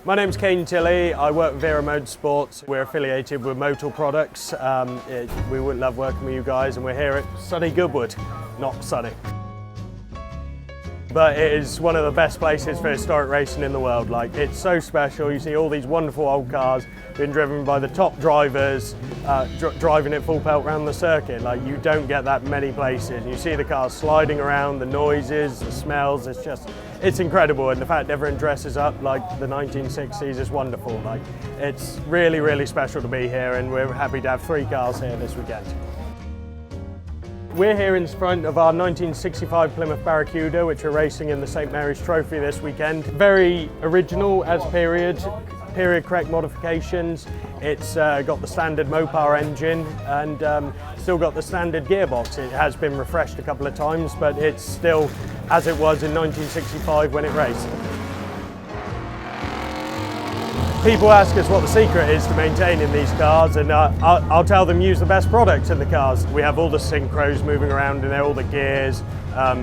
My name's Kane Tilley. I work with ERA Motorsports. We're affiliated with Motul products. We would love working with you guys, and we're here at sunny Goodwood. Not sunny. But it is one of the best places for historic racing in the world. Like, it's so special. You see all these wonderful old cars being driven by the top drivers, driving it full pelt around the circuit. Like, you don't get that many places. You see the cars sliding around, the noises, the smells. It's incredible, and the fact everyone dresses up like the 1960s is wonderful. Like, it's really, really special to be here, and we're happy to have 3 cars here this weekend. We're here in front of our 1965 Plymouth Barracuda, which we're racing in the St Mary's Trophy this weekend. Very original as period correct modifications. It's got the standard Mopar engine and still got the standard gearbox. It has been refreshed a couple of times, but it's still as it was in 1965 when it raced. People ask us what the secret is to maintaining these cars, and I'll tell them use the best products in the cars. We have all the synchros moving around in there, all the gears,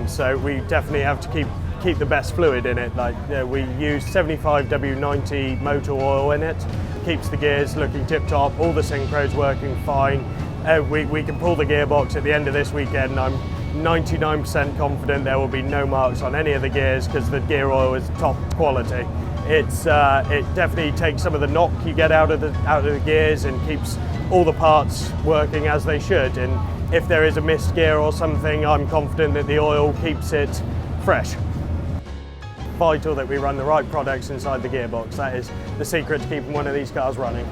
so we definitely have to keep the best fluid in it. Like, we use 75W90 Motul oil in it, keeps the gears looking tip top, all the synchros working fine. We can pull the gearbox at the end of this weekend. I'm 99% confident there will be no marks on any of the gears because the gear oil is top quality. It definitely takes some of the knock you get out of the gears and keeps all the parts working as they should. And if there is a missed gear or something, I'm confident that the oil keeps it fresh. Vital that we run the right products inside the gearbox. That is the secret to keeping one of these cars running.